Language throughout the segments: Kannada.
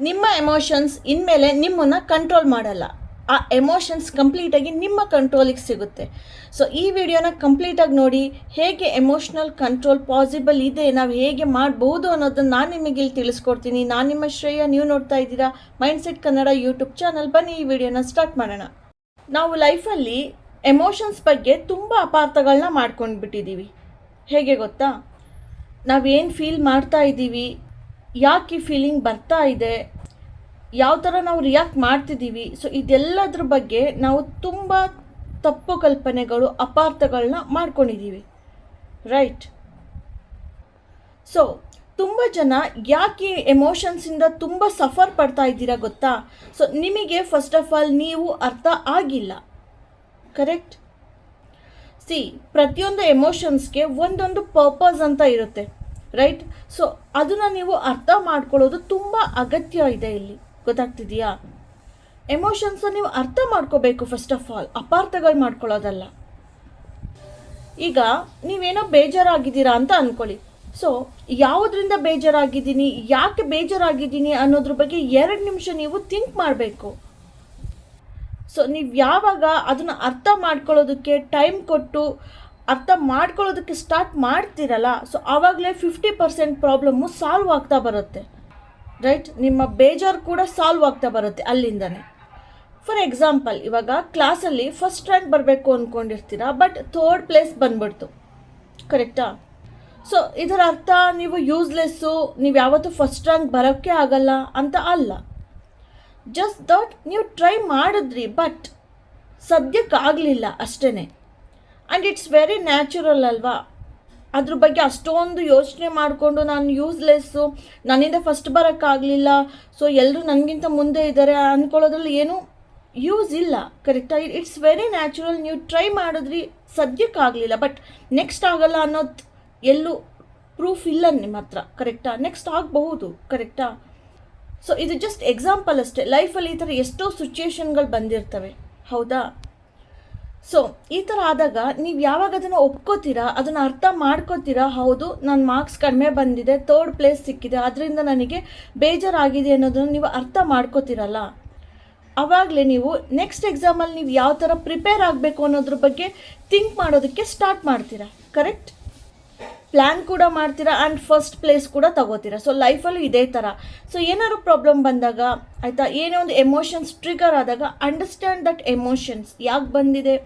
ನಿಮ್ಮ ಎಮೋಷನ್ಸ್ ಇನ್ಮೇಲೆ ನಿಮ್ಮನ್ನು ಕಂಟ್ರೋಲ್ ಮಾಡಲ್ಲ. ಆ ಎಮೋಷನ್ಸ್ ಕಂಪ್ಲೀಟಾಗಿ ನಿಮ್ಮ ಕಂಟ್ರೋಲಿಗೆ ಸಿಗುತ್ತೆ. ಸೊ ಈ ವಿಡಿಯೋನ ಕಂಪ್ಲೀಟಾಗಿ ನೋಡಿ, ಹೇಗೆ ಎಮೋಷ್ನಲ್ ಕಂಟ್ರೋಲ್ ಪಾಸಿಬಲ್ ಇದೆ, ನಾವು ಹೇಗೆ ಮಾಡ್ಬೋದು ಅನ್ನೋದನ್ನು ನಾನು ನಿಮಗೆ ಇಲ್ಲಿ ತಿಳಿಸ್ಕೊಡ್ತೀನಿ. ನಾನು ನಿಮ್ಮ ಶ್ರೇಯ, ನೀವು ನೋಡ್ತಾ ಇದ್ದೀರಾ ಮೈಂಡ್ಸೆಟ್ ಕನ್ನಡ ಯೂಟ್ಯೂಬ್ ಚಾನಲ್. ಬನ್ನಿ ಈ ವಿಡಿಯೋನ ಸ್ಟಾರ್ಟ್ ಮಾಡೋಣ. ನಾವು ಲೈಫಲ್ಲಿ ಎಮೋಷನ್ಸ್ ಬಗ್ಗೆ ತುಂಬ ಅಪಾರ್ಥಗಳನ್ನ ಮಾಡ್ಕೊಂಡು ಬಿಟ್ಟಿದ್ದೀವಿ. ಹೇಗೆ ಗೊತ್ತಾ? ನಾವೇನು ಫೀಲ್ ಮಾಡ್ತಾ ಇದ್ದೀವಿ, ಯಾಕೆ ಈ ಫೀಲಿಂಗ್ ಬರ್ತಾ ಇದೆ, ಯಾವ ಥರ ನಾವು ರಿಯಾಕ್ಟ್ ಮಾಡ್ತಿದ್ದೀವಿ, ಸೊ ಇದೆಲ್ಲದ್ರ ಬಗ್ಗೆ ನಾವು ತುಂಬ ತಪ್ಪು ಕಲ್ಪನೆಗಳು, ಅಪಾರ್ಥಗಳನ್ನ ಮಾಡ್ಕೊಂಡಿದ್ದೀವಿ, ರೈಟ್? ಸೊ ತುಂಬ ಜನ ಯಾಕೆ ಎಮೋಷನ್ಸಿಂದ ತುಂಬ ಸಫರ್ ಪಡ್ತಾ ಇದ್ದೀರಾ ಗೊತ್ತಾ? ಸೊ ನಿಮಗೆ ಫಸ್ಟ್ ಆಫ್ ಆಲ್ ನೀವು ಅರ್ಥ ಆಗಿಲ್ಲ, ಕರೆಕ್ಟ್? ಪ್ರತಿಯೊಂದು ಎಮೋಷನ್ಸ್ಗೆ ಒಂದೊಂದು ಪರ್ಪಸ್ ಅಂತ ಇರುತ್ತೆ, ರೈಟ್? ಸೊ ಅದನ್ನು ನೀವು ಅರ್ಥ ಮಾಡ್ಕೊಳ್ಳೋದು ತುಂಬ ಅಗತ್ಯ ಇದೆ ಇಲ್ಲಿ, ಗೊತ್ತಾಗ್ತಿದೆಯಾ? ಎಮೋಷನ್ಸ್ ನೀವು ಅರ್ಥ ಮಾಡ್ಕೋಬೇಕು ಫಸ್ಟ್ ಆಫ್ ಆಲ್, ಅಪಾರ್ಥಗಳು ಮಾಡ್ಕೊಳ್ಳೋದಲ್ಲ. ಈಗ ನೀವೇನೋ ಬೇಜಾರಾಗಿದ್ದೀರಾ ಅಂತ ಅಂದ್ಕೊಳ್ಳಿ. ಸೊ ಯಾವುದರಿಂದ ಬೇಜಾರಾಗಿದ್ದೀನಿ, ಯಾಕೆ ಬೇಜಾರಾಗಿದ್ದೀನಿ ಅನ್ನೋದ್ರ ಬಗ್ಗೆ 2 ನಿಮಿಷ ನೀವು ಥಿಂಕ್ ಮಾಡಬೇಕು. ಸೊ ನೀವು ಯಾವಾಗ ಅದನ್ನು ಅರ್ಥ ಮಾಡ್ಕೊಳ್ಳೋದಕ್ಕೆ ಟೈಮ್ ಕೊಟ್ಟು ಅರ್ಥ ಮಾಡ್ಕೊಳ್ಳೋದಕ್ಕೆ ಸ್ಟಾರ್ಟ್ ಮಾಡ್ತೀರಲ್ಲ, ಸೊ ಆವಾಗಲೇ 50% ಪ್ರಾಬ್ಲಮ್ಮು ಸಾಲ್ವ್ ಆಗ್ತಾ ಬರುತ್ತೆ, ರೈಟ್? ನಿಮ್ಮ ಬೇಜಾರು ಕೂಡ ಸಾಲ್ವ್ ಆಗ್ತಾ ಬರುತ್ತೆ ಅಲ್ಲಿಂದನೇ. ಫಾರ್ ಎಕ್ಸಾಂಪಲ್, ಇವಾಗ ಕ್ಲಾಸಲ್ಲಿ ಫಸ್ಟ್ ರ್ಯಾಂಕ್ ಬರಬೇಕು ಅಂದ್ಕೊಂಡಿರ್ತೀರಾ, ಬಟ್ 3rd ಪ್ಲೇಸ್ ಬಂದ್ಬಿಡ್ತು, ಕರೆಕ್ಟಾ? ಸೊ ಇದರ ಅರ್ಥ ನೀವು ಯೂಸ್ಲೆಸ್ಸು, ನೀವು ಯಾವತ್ತೂ ಫಸ್ಟ್ ರ್ಯಾಂಕ್ ಬರೋಕ್ಕೆ ಆಗಲ್ಲ ಅಂತ ಅಲ್ಲ. ಜಸ್ಟ್ ದಟ್ ನೀವು ಟ್ರೈ ಮಾಡಿದ್ರಿ, ಬಟ್ ಸದ್ಯಕ್ಕಾಗಲಿಲ್ಲ ಅಷ್ಟೇ. ಆ್ಯಂಡ್ ಇಟ್ಸ್ ವೆರಿ ನ್ಯಾಚುರಲ್ ಅಲ್ವಾ? ಅದ್ರ ಬಗ್ಗೆ ಅಷ್ಟೊಂದು ಯೋಚನೆ ಮಾಡಿಕೊಂಡು ನಾನು ಯೂಸ್ಲೆಸ್ಸು, ನನ್ನಿಂದ ಫಸ್ಟ್ ಬರೋಕ್ಕಾಗಲಿಲ್ಲ, ಸೊ ಎಲ್ಲರೂ ನನಗಿಂತ ಮುಂದೆ ಇದ್ದಾರೆ ಅಂದ್ಕೊಳ್ಳೋದ್ರಲ್ಲಿ ಏನೂ ಯೂಸ್ ಇಲ್ಲ, ಕರೆಕ್ಟಾ? It's very natural. ನೀವು ಟ್ರೈ ಮಾಡಿದ್ರಿ, ಸದ್ಯಕ್ಕಾಗಲಿಲ್ಲ, ಬಟ್ ನೆಕ್ಸ್ಟ್ ಆಗಲ್ಲ ಅನ್ನೋದು ಎಲ್ಲೂ ಪ್ರೂಫ್ ಇಲ್ಲ ನಿಮ್ಮ ಹತ್ರ, ಕರೆಕ್ಟಾ? ನೆಕ್ಸ್ಟ್ ಆಗಬಹುದು, ಕರೆಕ್ಟಾ? ಸೊ ಇದು ಜಸ್ಟ್ ಎಕ್ಸಾಂಪಲ್ ಅಷ್ಟೇ. ಲೈಫಲ್ಲಿ ಈ ಥರ ಎಷ್ಟೋ ಸಿಚುಯೇಷನ್ಗಳು ಬಂದಿರ್ತವೆ, ಹೌದಾ? ಸೊ ಈ ಥರ ಆದಾಗ ನೀವು ಯಾವಾಗ ಅದನ್ನು ಒಪ್ಕೋತೀರಾ, ಅದನ್ನು ಅರ್ಥ ಮಾಡ್ಕೋತೀರಾ, ಹೌದು ನನ್ನ ಮಾರ್ಕ್ಸ್ ಕಡಿಮೆ ಬಂದಿದೆ, 3rd ಪ್ಲೇಸ್ ಸಿಕ್ಕಿದೆ, ಅದರಿಂದ ನನಗೆ ಬೇಜಾರಾಗಿದೆ ಅನ್ನೋದನ್ನು ನೀವು ಅರ್ಥ ಮಾಡ್ಕೋತೀರಲ್ಲ, ಆವಾಗಲೇ ನೀವು ನೆಕ್ಸ್ಟ್ ಎಕ್ಸಾಮಲ್ಲಿ ನೀವು ಯಾವ ಥರ ಪ್ರಿಪೇರ್ ಆಗಬೇಕು ಅನ್ನೋದ್ರ ಬಗ್ಗೆ ಥಿಂಕ್ ಮಾಡೋದಕ್ಕೆ ಸ್ಟಾರ್ಟ್ ಮಾಡ್ತೀರಾ, ಕರೆಕ್ಟ್? ಪ್ಲ್ಯಾನ್ ಕೂಡ ಮಾಡ್ತೀರಾ ಆ್ಯಂಡ್ ಫಸ್ಟ್ ಪ್ಲೇಸ್ ಕೂಡ ತಗೋತೀರಾ. ಸೊ ಲೈಫಲ್ಲೂ ಇದೇ ಥರ. ಸೊ ಏನಾದ್ರು ಪ್ರಾಬ್ಲಮ್ ಬಂದಾಗ, ಆಯಿತಾ, ಏನೇ ಒಂದು ಎಮೋಷನ್ಸ್ ಟ್ರಿಗರ್ ಆದಾಗ ಅಂಡರ್ಸ್ಟ್ಯಾಂಡ್ ದಟ್ ಎಮೋಷನ್ಸ್ ಯಾಕೆ ಬಂದಿದೆ,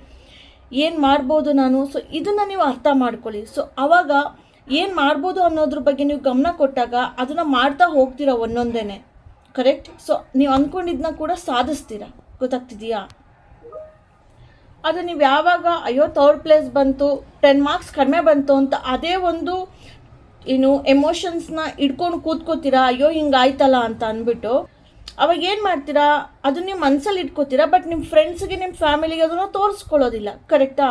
ಏನು ಮಾಡ್ಬೋದು ನಾನು, ಸೊ ಇದನ್ನು ನೀವು ಅರ್ಥ ಮಾಡ್ಕೊಳ್ಳಿ. ಸೊ ಆವಾಗ ಏನು ಮಾಡ್ಬೋದು ಅನ್ನೋದ್ರ ಬಗ್ಗೆ ನೀವು ಗಮನ ಕೊಟ್ಟಾಗ ಅದನ್ನು ಮಾಡ್ತಾ ಹೋಗ್ತೀರಾ ಒಂದೊಂದೇ, ಕರೆಕ್ಟ್? ಸೊ ನೀವು ಅಂದ್ಕೊಂಡಿದ್ದನ್ನ ಕೂಡ ಸಾಧಿಸ್ತೀರಾ, ಗೊತ್ತಾಗ್ತಿದೆಯಾ? ಅದು ನೀವು ಯಾವಾಗ ಅಯ್ಯೋ 3rd ಪ್ಲೇಸ್ ಬಂತು, 10 ಮಾರ್ಕ್ಸ್ ಕಡಿಮೆ ಬಂತು ಅಂತ ಅದೇ ಒಂದು ಎಮೋಷನ್ಸ್ನ ಇಟ್ಕೊಂಡು ಕೂತ್ಕೋತೀರಾ, ಅಯ್ಯೋ ಹಿಂಗಾಯ್ತಲ್ಲ ಅಂತ ಅಂದ್ಬಿಟ್ಟು, ಅವಾಗ ಏನು ಮಾಡ್ತೀರಾ, ಅದನ್ನ ನೀವು ಮನಸ್ಸಲ್ಲಿ ಇಟ್ಕೋತೀರಾ, ಬಟ್ ನಿಮ್ಮ ಫ್ರೆಂಡ್ಸ್ಗೆ, ನಿಮ್ಮ ಫ್ಯಾಮಿಲಿಗೆ ಅದನ್ನು ತೋರಿಸ್ಕೊಳ್ಳೋದಿಲ್ಲ, ಕರೆಕ್ಟಾ?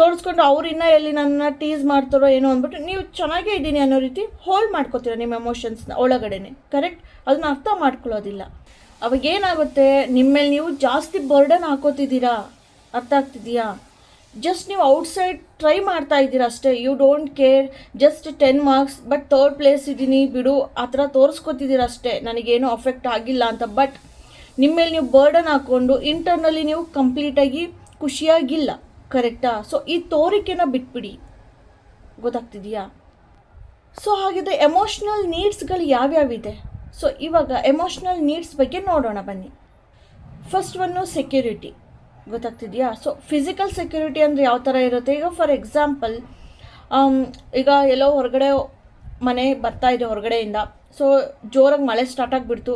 ತೋರಿಸ್ಕೊಂಡು ಅವ್ರು ಇನ್ನೂ ಎಲ್ಲಿ ನನ್ನ ಟೀಸ್ ಮಾಡ್ತಾರೋ ಏನೋ ಅಂದ್ಬಿಟ್ಟು ನೀವು ಚೆನ್ನಾಗೇ ಇದ್ದೀನಿ ಅನ್ನೋ ರೀತಿ ಹೋಲ್ಡ್ ಮಾಡ್ಕೋತೀರಾ ನಿಮ್ಮ ಎಮೋಷನ್ಸ್ನ ಒಳಗಡೆನೆ, ಕರೆಕ್ಟ್? ಅದನ್ನ ಅರ್ಥ ಮಾಡ್ಕೊಳ್ಳೋದಿಲ್ಲ. ಅವಾಗ ಏನಾಗುತ್ತೆ, ನಿಮ್ಮ ಮೇಲೆ ನೀವು ಜಾಸ್ತಿ ಬರ್ಡನ್ ಹಾಕೋತಿದ್ದೀರಾ, ಅರ್ಥ ಆಗ್ತಿದೆಯಾ? ಜಸ್ಟ್ ನೀವು ಔಟ್ಸೈಡ್ ಟ್ರೈ ಮಾಡ್ತಾ ಇದ್ದೀರಾ ಅಷ್ಟೇ, you don't care, just 10 marks but 3rd place ಇದ್ದೀನಿ ಬಿಡು, ಆ ಥರ ತೋರಿಸ್ಕೊತಿದ್ದೀರ ಅಷ್ಟೇ, ನನಗೇನು ಅಫೆಕ್ಟ್ ಆಗಿಲ್ಲ ಅಂತ. ಬಟ್ ನಿಮ್ಮ ಮೇಲೆ ನೀವು ಬರ್ಡನ್ ಹಾಕ್ಕೊಂಡು ಇಂಟರ್ನಲ್ಲಿ ನೀವು ಕಂಪ್ಲೀಟಾಗಿ ಖುಷಿಯಾಗಿಲ್ಲ, ಕರೆಕ್ಟಾ? ಸೊ ಈ ತೋರಿಕೆನ ಬಿಟ್ಬಿಡಿ, ಗೊತ್ತಾಗ್ತಿದೆಯಾ? ಸೊ ಹಾಗಿದ್ರೆ ಎಮೋಷ್ನಲ್ ನೀಡ್ಸ್ಗಳು ಯಾವ್ಯಾವಿದೆ? ಸೊ ಇವಾಗ ಎಮೋಷ್ನಲ್ ನೀಡ್ಸ್ ಬಗ್ಗೆ ನೋಡೋಣ ಬನ್ನಿ. ಫಸ್ಟ್ ಒನ್ನು ಸೆಕ್ಯೂರಿಟಿ, ಗೊತ್ತಾಗ್ತಿದೆಯಾ? ಸೊ ಫಿಸಿಕಲ್ ಸೆಕ್ಯೂರಿಟಿ ಅಂದರೆ ಯಾವ ಥರ ಇರುತ್ತೆ? ಈಗ ಫಾರ್ ಎಕ್ಸಾಂಪಲ್, ಈಗ ಎಲ್ಲೋ ಹೊರಗಡೆ ಮನೆ ಬರ್ತಾ ಇದೆ ಹೊರಗಡೆಯಿಂದ, ಸೊ ಜೋರಾಗಿ ಮಳೆ ಸ್ಟಾರ್ಟ್ ಆಗಿಬಿಡ್ತು,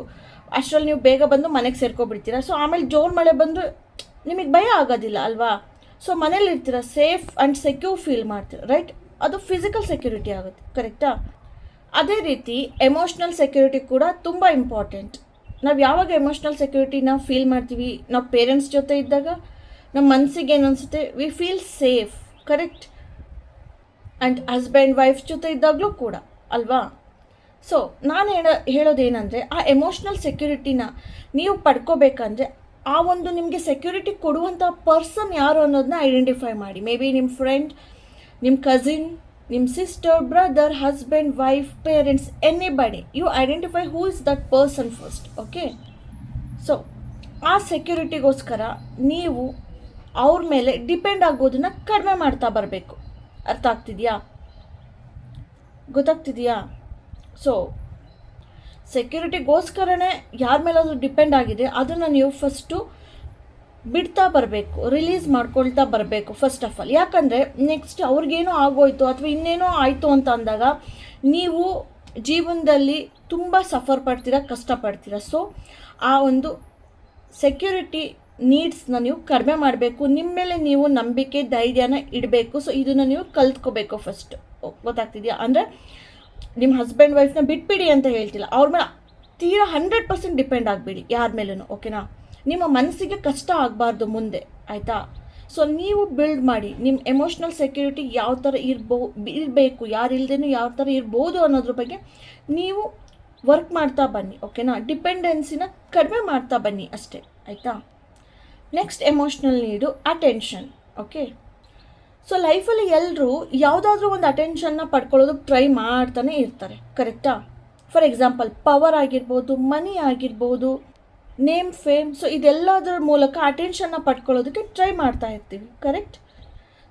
ಅಷ್ಟರಲ್ಲಿ ನೀವು ಬೇಗ ಬಂದು ಮನೆಗೆ ಸೇರ್ಕೊಬಿಡ್ತೀರಾ. ಸೊ ಆಮೇಲೆ ಜೋರು ಮಳೆ ಬಂದು ನಿಮಗೆ ಭಯ ಆಗೋದಿಲ್ಲ ಅಲ್ವಾ? ಸೊ ಮನೇಲಿ ಇರ್ತೀರ, ಸೇಫ್ ಆ್ಯಂಡ್ ಸೆಕ್ಯೂರ್ ಫೀಲ್ ಮಾಡ್ತೀರ, ರೈಟ್? ಅದು ಫಿಸಿಕಲ್ ಸೆಕ್ಯೂರಿಟಿ ಆಗುತ್ತೆ, ಕರೆಕ್ಟಾ? ಅದೇ ರೀತಿ ಎಮೋಷ್ನಲ್ ಸೆಕ್ಯೂರಿಟಿ ಕೂಡ ತುಂಬ ಇಂಪಾರ್ಟೆಂಟ್. ನಾವು ಯಾವಾಗ ಎಮೋಷ್ನಲ್ ಸೆಕ್ಯೂರಿಟಿನ ಫೀಲ್ ಮಾಡ್ತೀವಿ, ನಾವು ಪೇರೆಂಟ್ಸ್ ಜೊತೆ ಇದ್ದಾಗ ನಮ್ಮ ಮನಸ್ಸಿಗೆ ಏನು ಅನಿಸುತ್ತೆ, we feel safe, correct? And husband wife ಜೊತೆ ಇದ್ದಾಗಲೂ ಕೂಡ ಅಲ್ವಾ? ಸೊ ನಾನು ಹೇಳೋದೇನೆಂದರೆ, ಆ ಎಮೋಷ್ನಲ್ ಸೆಕ್ಯೂರಿಟಿನ ನೀವು ಪಡ್ಕೋಬೇಕಂದ್ರೆ ಆ ಒಂದು ನಿಮಗೆ ಸೆಕ್ಯೂರಿಟಿ ಕೊಡುವಂಥ ಪರ್ಸನ್ ಯಾರು ಅನ್ನೋದನ್ನ ಐಡೆಂಟಿಫೈ ಮಾಡಿ. ಮೇ ಬಿ ನಿಮ್ಮ ಫ್ರೆಂಡ್, ನಿಮ್ಮ ಕಸಿನ್, ನಿಮ್ಮ sister, brother, husband, wife, parents, anybody, you identify who is that person first. Okay, so ಆ ಸೆಕ್ಯೂರಿಟಿಗೋಸ್ಕರ ನೀವು ಅವ್ರ ಮೇಲೆ ಡಿಪೆಂಡ್ ಆಗೋದನ್ನ ಕಡಿಮೆ ಮಾಡ್ತಾ ಬರಬೇಕು. ಅರ್ಥ ಆಗ್ತಿದೆಯಾ? ಗೊತ್ತಾಗ್ತಿದೆಯಾ? ಸೊ ಸೆಕ್ಯೂರಿಟಿಗೋಸ್ಕರನೇ ಯಾರ ಮೇಲಾದರೂ ಡಿಪೆಂಡ್ ಆಗಿದೆ, ಅದನ್ನು ನೀವು ಫಸ್ಟು ಬಿಡ್ತಾ ಬರಬೇಕು, ರಿಲೀಸ್ ಮಾಡ್ಕೊಳ್ತಾ ಬರಬೇಕು ಫಸ್ಟ್ ಆಫ್ ಆಲ್. ಯಾಕಂದರೆ ನೆಕ್ಸ್ಟ್ ಅವ್ರಿಗೇನೋ ಆಗೋಯ್ತು ಅಥವಾ ಇನ್ನೇನೋ ಆಯಿತು ಅಂತ ಅಂದಾಗ ನೀವು ಜೀವನದಲ್ಲಿ ತುಂಬ ಸಫರ್ ಪಡ್ತೀರಾ, ಕಷ್ಟಪಡ್ತೀರಾ. ಸೊ ಆ ಒಂದು ಸೆಕ್ಯೂರಿಟಿ ನೀಡ್ಸ್ನ ನೀವು ಕಡಿಮೆ ಮಾಡಬೇಕು. ನಿಮ್ಮ ಮೇಲೆ ನೀವು ನಂಬಿಕೆ, ಧೈರ್ಯನ ಇಡಬೇಕು. ಸೊ ಇದನ್ನು ನೀವು ಕಲ್ತ್ಕೋಬೇಕು ಫಸ್ಟ್. ಗೊತ್ತಾಗ್ತಿದೆಯಾ? ಅಂದರೆ ನಿಮ್ಮ ಹಸ್ಬೆಂಡ್ ವೈಫ್ನ ಬಿಟ್ಬಿಡಿ ಅಂತ ಹೇಳ್ತಿಲ್ಲ, ಅವ್ರ ಮೇಲೆ ತೀರಾ 100% ಡಿಪೆಂಡ್ ಆಗಬೇಡಿ ಯಾರ ಮೇಲೂ. ಓಕೆನಾ? ನಿಮ್ಮ ಮನಸ್ಸಿಗೆ ಕಷ್ಟ ಆಗಬಾರ್ದು ಮುಂದೆ, ಆಯಿತಾ? ಸೊ ನೀವು ಬಿಲ್ಡ್ ಮಾಡಿ ನಿಮ್ಮ ಎಮೋಷ್ನಲ್ ಸೆಕ್ಯೂರಿಟಿ ಯಾವ ಥರ ಇರಬೇಕು, ಯಾರಿಲ್ಲದೇನೂ ಯಾವ ಥರ ಇರ್ಬೋದು ಅನ್ನೋದ್ರ ಬಗ್ಗೆ ನೀವು ವರ್ಕ್ ಮಾಡ್ತಾ ಬನ್ನಿ. ಓಕೆನಾ? ಡಿಪೆಂಡೆನ್ಸಿನ ಕಡಿಮೆ ಮಾಡ್ತಾ ಬನ್ನಿ ಅಷ್ಟೇ, ಆಯಿತಾ? ನೆಕ್ಸ್ಟ್ ಎಮೋಷ್ನಲ್ ನೀಡು ಅಟೆನ್ಷನ್. ಓಕೆ, ಸೊ ಲೈಫಲ್ಲಿ ಎಲ್ಲರೂ ಯಾವುದಾದ್ರೂ ಒಂದು ಅಟೆನ್ಷನ್ನ ಪಡ್ಕೊಳ್ಳೋದು ಟ್ರೈ ಮಾಡ್ತಾನೆ ಇರ್ತಾರೆ, ಕರೆಕ್ಟಾ? ಫಾರ್ ಎಕ್ಸಾಂಪಲ್ ಪವರ್ ಆಗಿರ್ಬೋದು, ಮನಿ ಆಗಿರ್ಬೋದು, ನೇಮ್, ಫೇಮ್. ಸೊ ಇದೆಲ್ಲದರ ಮೂಲಕ ಅಟೆನ್ಷನ್ನ ಪಡ್ಕೊಳ್ಳೋದಕ್ಕೆ ಟ್ರೈ ಮಾಡ್ತಾ ಇರ್ತೀವಿ, ಕರೆಕ್ಟ್?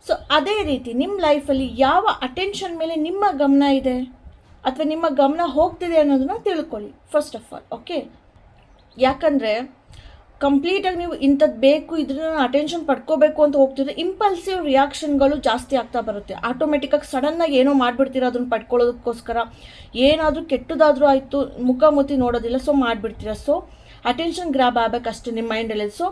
ಸೊ ಅದೇ ರೀತಿ ನಿಮ್ಮ ಲೈಫಲ್ಲಿ ಯಾವ ಅಟೆನ್ಷನ್ ಮೇಲೆ ನಿಮ್ಮ ಗಮನ ಇದೆ ಅಥವಾ ನಿಮ್ಮ ಗಮನ ಹೋಗ್ತಿದೆ ಅನ್ನೋದನ್ನ ತಿಳ್ಕೊಳ್ಳಿ ಫಸ್ಟ್ ಆಫ್ ಆಲ್. ಓಕೆ, ಯಾಕಂದರೆ ಕಂಪ್ಲೀಟಾಗಿ ನೀವು ಇಂಥದ್ದು ಬೇಕು, ಇದನ್ನ ಅಟೆನ್ಷನ್ ಪಡ್ಕೋಬೇಕು ಅಂತ ಹೋಗ್ತಿದ್ರೆ ಇಂಪಲ್ಸಿವ್ ರಿಯಾಕ್ಷನ್ಗಳು ಜಾಸ್ತಿ ಆಗ್ತಾ ಬರುತ್ತೆ. ಆಟೋಮೆಟಿಕ್ಕಾಗಿ ಸಡನ್ನಾಗಿ ಏನೋ ಮಾಡಿಬಿಡ್ತೀರ ಅದನ್ನು ಪಡ್ಕೊಳ್ಳೋದಕ್ಕೋಸ್ಕರ. ಏನಾದರೂ ಕೆಟ್ಟದಾದರೂ ಆಯಿತು, ಮುಖಾಮುಖಿ ನೋಡೋದಿಲ್ಲ, ಸೊ ಮಾಡಿಬಿಡ್ತೀರ. ಸೊ ಅಟೆನ್ಷನ್ ಗ್ರ್ಯಾಬ್ ಆಗಬೇಕಷ್ಟೇ ನಿಮ್ಮ ಮೈಂಡಲ್ಲಿ. ಸೊ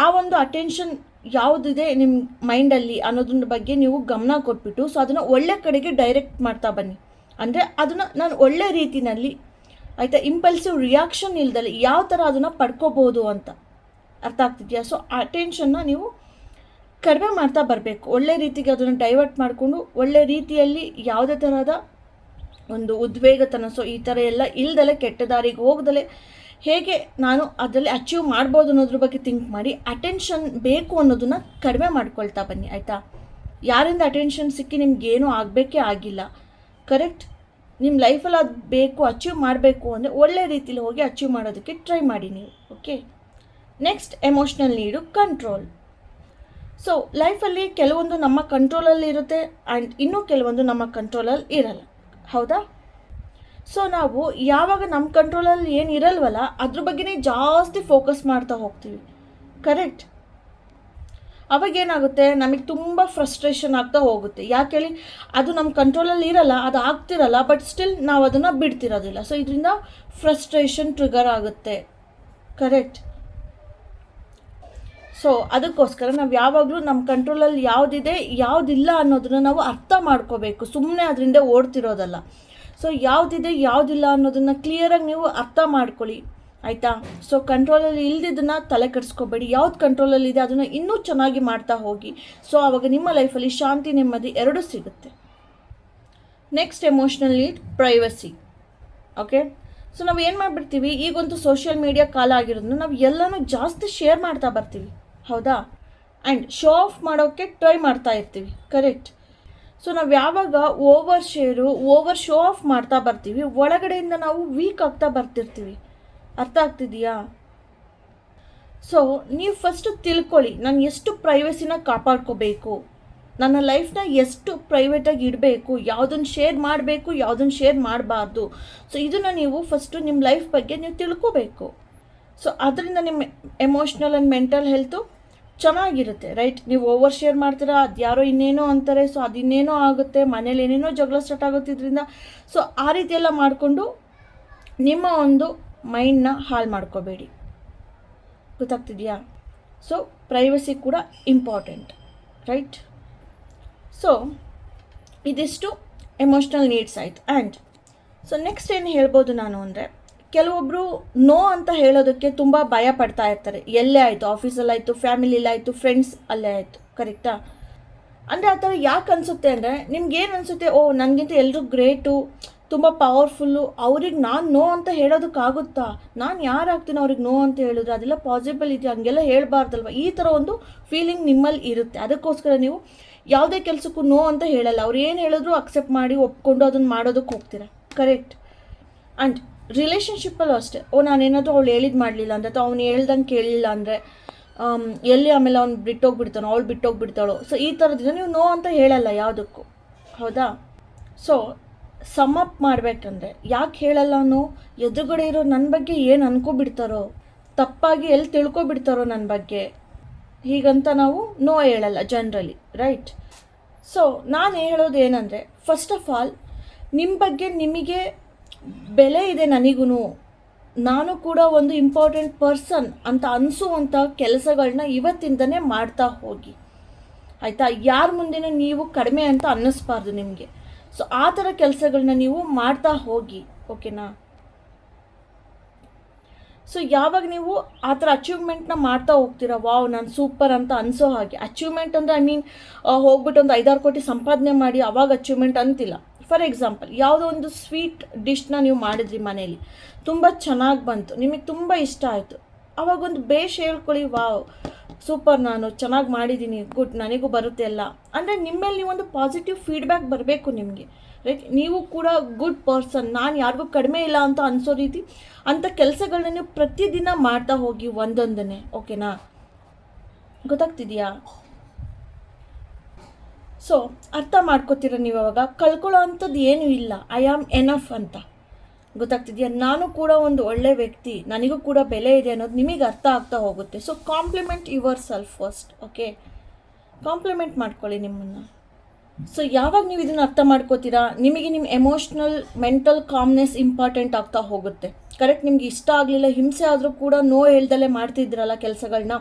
ಆ ಒಂದು ಅಟೆನ್ಷನ್ ಯಾವುದಿದೆ ನಿಮ್ಮ ಮೈಂಡಲ್ಲಿ ಅನ್ನೋದ್ರ ಬಗ್ಗೆ ನೀವು ಗಮನ ಕೊಟ್ಬಿಟ್ಟು ಸೊ ಅದನ್ನು ಒಳ್ಳೆ ಕಡೆಗೆ ಡೈರೆಕ್ಟ್ ಮಾಡ್ತಾ ಬನ್ನಿ. ಅಂದರೆ ಅದನ್ನು ನಾನು ಒಳ್ಳೆ ರೀತಿಯಲ್ಲಿ, ಆಯಿತಾ, ಇಂಪಲ್ಸಿವ್ ರಿಯಾಕ್ಷನ್ ಇಲ್ದಲ್ಲಿ ಯಾವ ಥರ ಅದನ್ನು ಪಡ್ಕೋಬೋದು ಅಂತ. ಅರ್ಥ ಆಗ್ತಿದೆಯಾ? ಸೊ ಅಟೆನ್ಷನ್ನ ನೀವು ಕಡಿಮೆ ಮಾಡ್ತಾ ಬರಬೇಕು. ಒಳ್ಳೆ ರೀತಿಗೆ ಅದನ್ನು ಡೈವರ್ಟ್ ಮಾಡಿಕೊಂಡು ಒಳ್ಳೆ ರೀತಿಯಲ್ಲಿ ಯಾವುದೇ ಥರದ ಒಂದು ಉದ್ವೇಗತನ, ಸೊ ಈ ಥರ ಎಲ್ಲ ಇಲ್ದಲೆ, ಕೆಟ್ಟ ದಾರಿಗೆ ಹೋಗ್ದಲೆ ಹೇಗೆ ನಾನು ಅದರಲ್ಲಿ ಅಚೀವ್ ಮಾಡ್ಬೋದು ಅನ್ನೋದ್ರ ಬಗ್ಗೆ ಥಿಂಕ್ ಮಾಡಿ ಅಟೆನ್ಷನ್ ಬೇಕು ಅನ್ನೋದನ್ನು ಕಡಿಮೆ ಮಾಡ್ಕೊಳ್ತಾ ಬನ್ನಿ, ಆಯಿತಾ? ಯಾರಿಂದ ಅಟೆನ್ಷನ್ ಸಿಕ್ಕಿ ನಿಮ್ಗೇನೂ ಆಗಬೇಕೇ ಆಗಿಲ್ಲ, ಕರೆಕ್ಟ್? ನಿಮ್ಮ ಲೈಫಲ್ಲಿ ಅದು ಬೇಕು, ಅಚೀವ್ ಮಾಡಬೇಕು ಅಂದರೆ ಒಳ್ಳೆ ರೀತಿಲಿ ಹೋಗಿ ಅಚೀವ್ ಮಾಡೋದಕ್ಕೆ ಟ್ರೈ ಮಾಡಿ ನೀವು. ಓಕೆ, ನೆಕ್ಸ್ಟ್ ಎಮೋಷ್ನಲ್ ನೀಡು ಕಂಟ್ರೋಲ್. ಸೊ ಲೈಫಲ್ಲಿ ಕೆಲವೊಂದು ನಮ್ಮ ಕಂಟ್ರೋಲಲ್ಲಿ ಇರುತ್ತೆ ಆ್ಯಂಡ್ ಇನ್ನೂ ಕೆಲವೊಂದು ನಮ್ಮ ಕಂಟ್ರೋಲಲ್ಲಿ ಇರಲ್ಲ, ಹೌದಾ? ಸೊ ನಾವು ಯಾವಾಗ ನಮ್ಮ ಕಂಟ್ರೋಲಲ್ಲಿ ಏನು ಇರಲ್ವಲ್ಲ ಅದ್ರ ಬಗ್ಗೆನೇ ಜಾಸ್ತಿ ಫೋಕಸ್ ಮಾಡ್ತಾ ಹೋಗ್ತೀವಿ, ಕರೆಕ್ಟ್? ಅವಾಗೇನಾಗುತ್ತೆ, ನಮಗೆ ತುಂಬ ಫ್ರಸ್ಟ್ರೇಷನ್ ಆಗ್ತಾ ಹೋಗುತ್ತೆ. ಯಾಕೆ ಹೇಳಿ, ಅದು ನಮ್ಮ ಕಂಟ್ರೋಲಲ್ಲಿ ಇರಲ್ಲ, ಅದು ಆಗ್ತಿರಲ್ಲ, ಬಟ್ ಸ್ಟಿಲ್ ನಾವು ಅದನ್ನು ಬಿಡ್ತಿರೋದಿಲ್ಲ. ಸೊ ಇದರಿಂದ ಫ್ರಸ್ಟ್ರೇಷನ್ ಟ್ರಿಗರ್ ಆಗುತ್ತೆ, ಕರೆಕ್ಟ್? ಸೊ ಅದಕ್ಕೋಸ್ಕರ ನಾವು ಯಾವಾಗಲೂ ನಮ್ಮ ಕಂಟ್ರೋಲಲ್ಲಿ ಯಾವುದಿದೆ ಯಾವುದಿಲ್ಲ ಅನ್ನೋದನ್ನು ನಾವು ಅರ್ಥ ಮಾಡ್ಕೋಬೇಕು, ಸುಮ್ಮನೆ ಅದರಿಂದ ಓಡ್ತಿರೋದಲ್ಲ. ಸೊ ಯಾವುದಿದೆ ಯಾವುದಿಲ್ಲ ಅನ್ನೋದನ್ನು ಕ್ಲಿಯರಾಗಿ ನೀವು ಅರ್ಥ ಮಾಡ್ಕೊಳ್ಳಿ, ಆಯಿತಾ? ಸೊ ಕಂಟ್ರೋಲಲ್ಲಿ ಇಲ್ದಿದ್ದನ್ನು ತಲೆ ಕೆಡಿಸ್ಕೋಬೇಡಿ. ಯಾವ್ದು ಕಂಟ್ರೋಲಲ್ಲಿದೆ ಅದನ್ನು ಇನ್ನೂ ಚೆನ್ನಾಗಿ ಮಾಡ್ತಾ ಹೋಗಿ. ಸೊ ಆವಾಗ ನಿಮ್ಮ ಲೈಫಲ್ಲಿ ಶಾಂತಿ, ನೆಮ್ಮದಿ ಎರಡೂ ಸಿಗುತ್ತೆ. Next emotional need privacy. Okay, so ನಾವು ಏನು ಮಾಡಿಬಿಡ್ತೀವಿ, ಈಗಂತೂ ಸೋಷಿಯಲ್ ಮೀಡಿಯಾ ಕಾಲ ಆಗಿರೋದನ್ನ ನಾವು ಎಲ್ಲನೂ ಜಾಸ್ತಿ ಶೇರ್ ಮಾಡ್ತಾ ಬರ್ತೀವಿ, ಹೌದಾ? ಆ್ಯಂಡ್ ಶೋ ಆಫ್ ಮಾಡೋಕ್ಕೆ ಟ್ರೈ ಮಾಡ್ತಾ ಇರ್ತೀವಿ, ಕರೆಕ್ಟ್? ಸೊ ನಾವು ಯಾವಾಗ ಓವರ್ ಶೋ ಆಫ್ ಮಾಡ್ತಾ ಬರ್ತೀವಿ, ಒಳಗಡೆಯಿಂದ ನಾವು ವೀಕ್ ಆಗ್ತಾ ಬರ್ತಿರ್ತೀವಿ. ಅರ್ಥ ಆಗ್ತಿದೆಯಾ? ಸೊ ನೀವು ಫಸ್ಟು ತಿಳ್ಕೊಳ್ಳಿ, ನಾನು ಎಷ್ಟು ಪ್ರೈವಸಿನ ಕಾಪಾಡ್ಕೋಬೇಕು, ನನ್ನ ಲೈಫ್ನ ಎಷ್ಟು ಪ್ರೈವೇಟಾಗಿ ಇಡಬೇಕು, ಯಾವುದನ್ನು ಶೇರ್ ಮಾಡಬೇಕು, ಯಾವುದನ್ನು ಶೇರ್ ಮಾಡಬಾರ್ದು. ಸೊ ಇದನ್ನು ನೀವು ಫಸ್ಟು ನಿಮ್ಮ ಲೈಫ್ ಬಗ್ಗೆ ನೀವು ತಿಳ್ಕೋಬೇಕು. ಸೊ ಅದರಿಂದ ನಿಮ್ಮ ಎಮೋಷ್ನಲ್ ಆ್ಯಂಡ್ ಮೆಂಟಲ್ ಹೆಲ್ತು ಚೆನ್ನಾಗಿರುತ್ತೆ, ರೈಟ್? ನೀವು ಓವರ್ ಶೇರ್ ಮಾಡ್ತೀರಾ, ಅದು ಯಾರೋ ಇನ್ನೇನೋ ಅಂತಾರೆ, ಸೊ ಅದು ಇನ್ನೇನೋ ಆಗುತ್ತೆ, ಮನೇಲಿ ಏನೇನೋ ಜಗಳ ಸ್ಟಾರ್ಟ್ ಆಗುತ್ತಿದ್ರಿಂದ. ಸೊ ಆ ರೀತಿಯೆಲ್ಲ ಮಾಡಿಕೊಂಡು ನಿಮ್ಮ ಒಂದು ಮೈಂಡ್ನ ಹಾಳು ಮಾಡ್ಕೋಬೇಡಿ, ಗೊತ್ತಾಗ್ತಿದೆಯಾ? ಸೊ ಪ್ರೈವಸಿ ಕೂಡ ಇಂಪಾರ್ಟೆಂಟ್, ರೈಟ್? ಸೊ ಇದಿಷ್ಟು ಎಮೋಷ್ನಲ್ ನೀಡ್ಸ್ ಆಯಿತು. ಆ್ಯಂಡ್ ಸೊ ನೆಕ್ಸ್ಟ್ ಏನು ಹೇಳ್ಬೋದು ನಾನು ಅಂದರೆ, ಕೆಲವೊಬ್ಬರು ನೋ ಅಂತ ಹೇಳೋದಕ್ಕೆ ತುಂಬ ಭಯ ಪಡ್ತಾ ಇರ್ತಾರೆ. ಎಲ್ಲೇ ಆಯಿತು, ಆಫೀಸಲ್ಲಾಯಿತು, ಫ್ಯಾಮಿಲಿಲಾಯಿತು, ಫ್ರೆಂಡ್ಸ್ ಅಲ್ಲೇ ಆಯಿತು, ಕರೆಕ್ಟಾ? ಅಂದರೆ ಆ ಥರ ಯಾಕೆ ಅನಿಸುತ್ತೆ ಅಂದರೆ, ನಿಮ್ಗೇನು ಅನಿಸುತ್ತೆ, ಓ ನನಗಿಂತ ಎಲ್ಲರೂ ಗ್ರೇಟು, ತುಂಬ ಪವರ್ಫುಲ್ಲು, ಅವ್ರಿಗೆ ನಾನು ನೋ ಅಂತ ಹೇಳೋದಕ್ಕಾಗುತ್ತಾ, ನಾನು ಯಾರಾಗ್ತೀನಿ ಅವ್ರಿಗೆ ನೋ ಅಂತ ಹೇಳಿದ್ರೆ, ಅದೆಲ್ಲ ಪಾಸಿಬಲ್ ಇದೆಯಾ, ಹಂಗೆಲ್ಲ ಹೇಳಬಾರ್ದಲ್ವ, ಈ ಥರ ಒಂದು ಫೀಲಿಂಗ್ ನಿಮ್ಮಲ್ಲಿ ಇರುತ್ತೆ. ಅದಕ್ಕೋಸ್ಕರ ನೀವು ಯಾವುದೇ ಕೆಲಸಕ್ಕೂ ನೋ ಅಂತ ಹೇಳಲ್ಲ. ಅವ್ರು ಏನು ಹೇಳಿದ್ರು ಅಕ್ಸೆಪ್ಟ್ ಮಾಡಿ ಒಪ್ಕೊಂಡು ಅದನ್ನು ಮಾಡೋದಕ್ಕೆ ಹೋಗ್ತೀರಾ. ಕರೆಕ್ಟ್. ಆ್ಯಂಡ್ ರಿಲೇಷನ್ಶಿಪ್ಪಲ್ಲೂ ಅಷ್ಟೇ, ನಾನೇನಾದರೂ ಅವಳು ಹೇಳಿದ್ದು ಮಾಡಲಿಲ್ಲ ಅಂದರೆ ಅಥವಾ ಅವ್ನು ಹೇಳ್ದಂಗೆ ಕೇಳಲಿಲ್ಲ ಅಂದರೆ ಎಲ್ಲಿ ಆಮೇಲೆ ಅವ್ನು ಬಿಟ್ಟೋಗ್ಬಿಡ್ತಾನೋ, ಅವಳು ಬಿಟ್ಟೋಗ್ಬಿಡ್ತಾಳೋ, ಸೊ ಈ ಥರದಿಂದ ನೀವು ನೋ ಅಂತ ಹೇಳಲ್ಲ ಯಾವುದಕ್ಕೂ. ಹೌದಾ? ಸೊ ಸಮ್ ಅಪ್ ಮಾಡಬೇಕಂದ್ರೆ ಯಾಕೆ ಹೇಳಲ್ಲ, ಎದುರುಗಡೆ ಇರೋ ನನ್ನ ಬಗ್ಗೆ ಏನು ಅನ್ಕೋಬಿಡ್ತಾರೋ, ತಪ್ಪಾಗಿ ಎಲ್ಲಿ ತಿಳ್ಕೊಬಿಡ್ತಾರೋ ನನ್ನ ಬಗ್ಗೆ, ಹೀಗಂತ ನಾವು ನೋ ಹೇಳಲ್ಲ ಜನರಲಿ, ರೈಟ್? ಸೊ ನಾನು ಹೇಳೋದು ಏನಂದರೆ, ಫಸ್ಟ್ ಆಫ್ ಆಲ್ ನಿಮ್ಮ ಬಗ್ಗೆ ನಿಮಗೆ ಬೆಲೆ ಇದೆ, ನನಗೂ ನಾನು ಕೂಡ ಒಂದು ಇಂಪಾರ್ಟೆಂಟ್ ಪರ್ಸನ್ ಅಂತ ಅನಿಸುವಂಥ ಕೆಲಸಗಳನ್ನ ಇವತ್ತಿಂದನೇ ಮಾಡ್ತಾ ಹೋಗಿ, ಆಯಿತಾ? ಯಾರ ಮುಂದೆನೂ ನೀವು ಕಡಿಮೆ ಅಂತ ಅನ್ನಿಸ್ಬಾರ್ದು ನಿಮಗೆ. ಸೊ ಆ ಥರ ಕೆಲಸಗಳನ್ನ ನೀವು ಮಾಡ್ತಾ ಹೋಗಿ, ಓಕೆನಾ? ಸೊ ಯಾವಾಗ ನೀವು ಆ ಥರ ಅಚೀವ್ಮೆಂಟ್ನ ಮಾಡ್ತಾ ಹೋಗ್ತೀರಾ, ವಾವ್ ನಾನು ಸೂಪರ್ ಅಂತ ಅನಿಸೋ ಹಾಗೆ, ಅಚೀವ್ಮೆಂಟ್ ಅಂದರೆ ಹೋಗ್ಬಿಟ್ಟು ಒಂದು 5-6 ಕೋಟಿ ಸಂಪಾದನೆ ಮಾಡಿ ಅವಾಗ ಅಚೀವ್ಮೆಂಟ್ ಅಂತಿಲ್ಲ. ಫಾರ್ ಎಕ್ಸಾಂಪಲ್, ಯಾವುದೋ ಒಂದು ಸ್ವೀಟ್ ಡಿಶ್ನ ನೀವು ಮಾಡಿದ್ರಿ ಮನೇಲಿ, ತುಂಬ ಚೆನ್ನಾಗಿ ಬಂತು, ನಿಮಗೆ ತುಂಬ ಇಷ್ಟ ಆಯಿತು, ಅವಾಗೊಂದು ಬೇಷ್ ಹೇಳ್ಕೊಳ್ಳಿ, ವಾವ್ ಸೂಪರ್, ನಾನು ಚೆನ್ನಾಗಿ ಮಾಡಿದ್ದೀನಿ, ಗುಡ್, ನನಗೂ ಬರುತ್ತೆ ಎಲ್ಲ ಅಂದರೆ ನಿಮ್ಮಲ್ಲಿ ನೀವೊಂದು ಪಾಸಿಟಿವ್ ಫೀಡ್ಬ್ಯಾಕ್ ಬರಬೇಕು ನಿಮಗೆ, ರೈಟ್? ನೀವು ಕೂಡ ಗುಡ್ ಪರ್ಸನ್, ನಾನು ಯಾರಿಗೂ ಕಡಿಮೆ ಇಲ್ಲ ಅಂತ ಅನಿಸೋ ರೀತಿ ಅಂಥ ಕೆಲಸಗಳನ್ನ ನೀವು ಪ್ರತಿದಿನ ಮಾಡ್ತಾ ಹೋಗಿ ಒಂದೊಂದನ್ನೇ, ಓಕೆನಾ? ಗೊತ್ತಾಗ್ತಿದೆಯಾ? ಸೊ ಅರ್ಥ ಮಾಡ್ಕೋತೀರ ನೀವು. ಅವಾಗ ಕಳ್ಕೊಳ್ಳೋ ಅಂಥದ್ದು ಏನೂ ಇಲ್ಲ, ಐ ಆಮ್ ಎನಫ್ ಅಂತ. ಗೊತ್ತಾಗ್ತಿದೆಯಾ? ನಾನು ಕೂಡ ಒಂದು ಒಳ್ಳೆ ವ್ಯಕ್ತಿ, ನನಗೂ ಕೂಡ ಬೆಲೆ ಇದೆ ಅನ್ನೋದು ನಿಮಗೆ ಅರ್ಥ ಆಗ್ತಾ ಹೋಗುತ್ತೆ. So compliment yourself first, okay? Compliment ಮಾಡ್ಕೊಳ್ಳಿ ನಿಮ್ಮನ್ನು. ಸೊ ಯಾವಾಗ ನೀವು ಇದನ್ನು ಅರ್ಥ ಮಾಡ್ಕೋತೀರಾ, ನಿಮಗೆ ನಿಮ್ಮ ಎಮೋಷ್ನಲ್ ಮೆಂಟಲ್ ಕಾಮ್ನೆಸ್ ಇಂಪಾರ್ಟೆಂಟ್ ಆಗ್ತಾ ಹೋಗುತ್ತೆ. ಕರೆಕ್ಟ್? ನಿಮ್ಗೆ ಇಷ್ಟ ಆಗಲಿಲ್ಲ, ಹಿಂಸೆ ಆದರೂ ಕೂಡ ನೋ ಹೇಳ್ದಲ್ಲೇ ಮಾಡ್ತಿದ್ರಲ್ಲ ಕೆಲಸಗಳನ್ನ,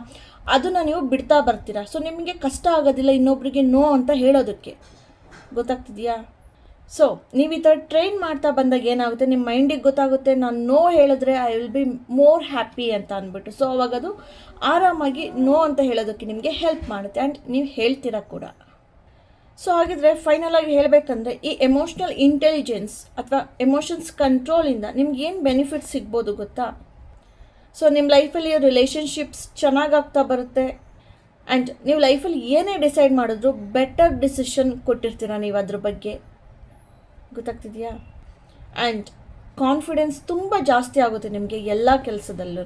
ಅದನ್ನು ನೀವು ಬಿಡ್ತಾ ಬರ್ತೀರಾ. ಸೊ ನಿಮಗೆ ಕಷ್ಟ ಆಗೋದಿಲ್ಲ ಇನ್ನೊಬ್ಬರಿಗೆ ನೋ ಅಂತ ಹೇಳೋದಕ್ಕೆ. ಗೊತ್ತಾಗ್ತಿದೆಯಾ? ಸೊ ನೀವು ಈ ಥರ ಟ್ರೈನ್ ಮಾಡ್ತಾ ಬಂದಾಗ ಏನಾಗುತ್ತೆ, ನಿಮ್ಮ ಮೈಂಡಿಗೆ ಗೊತ್ತಾಗುತ್ತೆ, ನಾನು ನೋ ಹೇಳಿದ್ರೆ I will be more happy ಅಂತ ಅಂದ್ಬಿಟ್ಟು. ಸೊ ಅವಾಗ ಅದು ಆರಾಮಾಗಿ ನೋ ಅಂತ ಹೇಳೋದಕ್ಕೆ ನಿಮಗೆ ಹೆಲ್ಪ್ ಮಾಡುತ್ತೆ, ಆ್ಯಂಡ್ ನೀವು ಹೇಳ್ತೀರಾ ಕೂಡ. ಸೊ ಹಾಗಿದ್ರೆ ಫೈನಲ್ ಆಗಿ ಹೇಳಬೇಕಂದ್ರೆ, ಈ ಎಮೋಷ್ನಲ್ ಇಂಟೆಲಿಜೆನ್ಸ್ ಅಥವಾ ಎಮೋಷನ್ಸ್ ಕಂಟ್ರೋಲಿಂದ ನಿಮ್ಗೆ ಏನು ಬೆನಿಫಿಟ್ ಸಿಗ್ಬೋದು ಗೊತ್ತಾ? ಸೊ ನಿಮ್ಮ ಲೈಫಲ್ಲಿ ರಿಲೇಷನ್ಶಿಪ್ಸ್ ಚೆನ್ನಾಗಾಗ್ತಾ ಬರುತ್ತೆ, ಆ್ಯಂಡ್ ನೀವು ಲೈಫಲ್ಲಿ ಏನೇ ಡಿಸೈಡ್ ಮಾಡಿದ್ರು ಬೆಟರ್ ಡಿಸಿಷನ್ ಕೊಟ್ಟಿರ್ತೀರ ನೀವು ಅದ್ರ ಬಗ್ಗೆ. ಗೊತ್ತಾಗ್ತಿದೆಯಾ? ಆ್ಯಂಡ್ ಕಾನ್ಫಿಡೆನ್ಸ್ ತುಂಬ ಜಾಸ್ತಿ ಆಗುತ್ತೆ ನಿಮಗೆ ಎಲ್ಲ ಕೆಲಸದಲ್ಲೂ,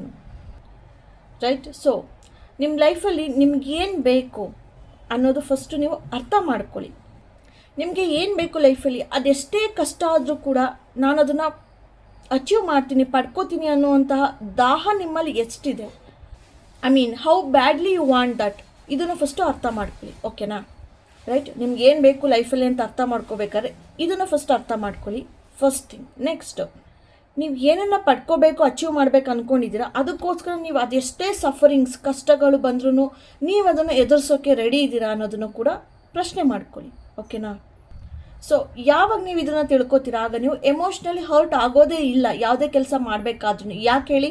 ರೈಟ್? ಸೊ ನಿಮ್ಮ ಲೈಫಲ್ಲಿ ನಿಮ್ಗೇನು ಬೇಕು ಅನ್ನೋದು ಫಸ್ಟು ನೀವು ಅರ್ಥ ಮಾಡ್ಕೊಳ್ಳಿ. ನಿಮಗೆ ಏನು ಬೇಕು ಲೈಫಲ್ಲಿ, ಅದೆಷ್ಟೇ ಕಷ್ಟ ಆದರೂ ಕೂಡ ನಾನು ಅದನ್ನು ಅಚೀವ್ ಮಾಡ್ತೀನಿ, ಪಡ್ಕೋತೀನಿ ಅನ್ನುವಂತಹ ದಾಹ ನಿಮ್ಮಲ್ಲಿ ಎಷ್ಟಿದೆ, how badly you want that, ಇದನ್ನು ಫಸ್ಟು ಅರ್ಥ ಮಾಡ್ಕೊಳ್ಳಿ, ಓಕೆನಾ? ರೈಟ್? ನಿಮ್ಗೆ ಏನು ಬೇಕು ಲೈಫಲ್ಲಿ ಅಂತ ಅರ್ಥ ಮಾಡ್ಕೋಬೇಕಾದ್ರೆ ಇದನ್ನು ಫಸ್ಟ್ ಅರ್ಥ ಮಾಡ್ಕೊಳ್ಳಿ, ಫಸ್ಟ್ ಥಿಂಗ್. ನೆಕ್ಸ್ಟು, ನೀವು ಏನನ್ನು ಪಡ್ಕೋಬೇಕು, ಅಚೀವ್ ಮಾಡಬೇಕು ಅಂದ್ಕೊಂಡಿದ್ದೀರಾ, ಅದಕ್ಕೋಸ್ಕರ ನೀವು ಅದೆಷ್ಟೇ ಸಫರಿಂಗ್ಸ್ ಕಷ್ಟಗಳು ಬಂದ್ರೂ ನೀವು ಅದನ್ನು ಎದುರಿಸೋಕ್ಕೆ ರೆಡಿ ಇದ್ದೀರಾ ಅನ್ನೋದನ್ನು ಕೂಡ ಪ್ರಶ್ನೆ ಮಾಡ್ಕೊಳ್ಳಿ, ಓಕೆನಾ? ಸೊ ಯಾವಾಗ ನೀವು ಇದನ್ನು ತಿಳ್ಕೊತೀರಾ, ಆಗ ನೀವು ಎಮೋಷ್ನಲಿ ಹರ್ಟ್ ಆಗೋದೇ ಇಲ್ಲ ಯಾವುದೇ ಕೆಲಸ ಮಾಡಬೇಕಾದ್ರೂ. ಯಾಕೆ ಹೇಳಿ?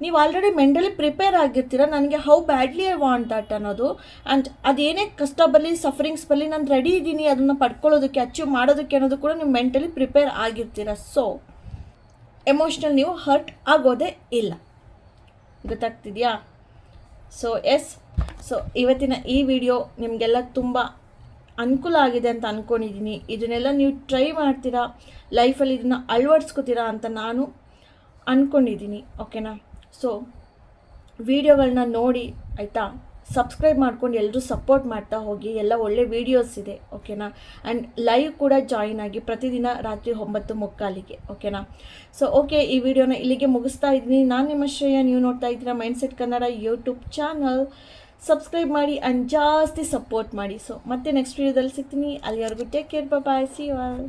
ನೀವು ಆಲ್ರೆಡಿ ಮೆಂಟಲಿ ಪ್ರಿಪೇರ್ ಆಗಿರ್ತೀರ, ನನಗೆ how badly I want that ಅನ್ನೋದು, ಆ್ಯಂಡ್ ಅದೇನೇ ಕಷ್ಟ ಬರಲಿ, ಸಫರಿಂಗ್ಸ್ ಬರಲಿ, ನಾನು ರೆಡಿ ಇದ್ದೀನಿ ಅದನ್ನು ಪಡ್ಕೊಳ್ಳೋದಕ್ಕೆ, ಅಚೀವ್ ಮಾಡೋದಕ್ಕೆ ಅನ್ನೋದು ಕೂಡ ನೀವು ಮೆಂಟಲಿ ಪ್ರಿಪೇರ್ ಆಗಿರ್ತೀರ. ಸೊ ಎಮೋಷ್ನಲ್ ನೀವು ಹರ್ಟ್ ಆಗೋದೇ ಇಲ್ಲ. ಗೊತ್ತಾಗ್ತಿದೆಯಾ? ಸೊ ಎಸ್, ಸೊ ಇವತ್ತಿನ ಈ ವಿಡಿಯೋ ನಿಮಗೆಲ್ಲ ತುಂಬ ಅನುಕೂಲ ಆಗಿದೆ ಅಂತ ಅಂದ್ಕೊಂಡಿದ್ದೀನಿ. ಇದನ್ನೆಲ್ಲ ನೀವು ಟ್ರೈ ಮಾಡ್ತೀರಾ, ಲೈಫಲ್ಲಿ ಇದನ್ನು ಅಳವಡಿಸ್ಕೋತೀರಾ ಅಂತ ನಾನು ಅಂದ್ಕೊಂಡಿದ್ದೀನಿ, ಓಕೆನಾ? ಸೊ ವಿಡಿಯೋಗಳನ್ನ ನೋಡಿ, ಆಯಿತಾ? ಸಬ್ಸ್ಕ್ರೈಬ್ ಮಾಡ್ಕೊಂಡು ಎಲ್ಲರೂ ಸಪೋರ್ಟ್ ಮಾಡ್ತಾ ಹೋಗಿ, ಎಲ್ಲ ಒಳ್ಳೆ ವೀಡಿಯೋಸ್ ಇದೆ, ಓಕೆನಾ? ಆ್ಯಂಡ್ ಲೈವ್ ಕೂಡ ಜಾಯಿನ್ ಆಗಿ ಪ್ರತಿದಿನ ರಾತ್ರಿ 9:45ಗೆ, ಓಕೆನಾ? ಸೊ ಓಕೆ, ಈ ವಿಡಿಯೋನ ಇಲ್ಲಿಗೆ ಮುಗಿಸ್ತಾ ಇದ್ದೀನಿ. ನಾನು ನಿಮ್ಮ ಶ್ರೇಯ, ನೀವು ನೋಡ್ತಾ ಇದ್ದೀರಾ mindset Kannada YouTube channel. Subscribe ಮಾಡಿ ಆ್ಯಂಡ್ ಜಾಸ್ತಿ ಸಪೋರ್ಟ್ ಮಾಡಿ. ಸೊ ಮತ್ತೆ ನೆಕ್ಸ್ಟ್ ವಿಡಿಯೋದಲ್ಲಿ ಸಿಗ್ತೀನಿ. ಅಲ್ಲಿವರೆಗೂ take care, bye, see you all.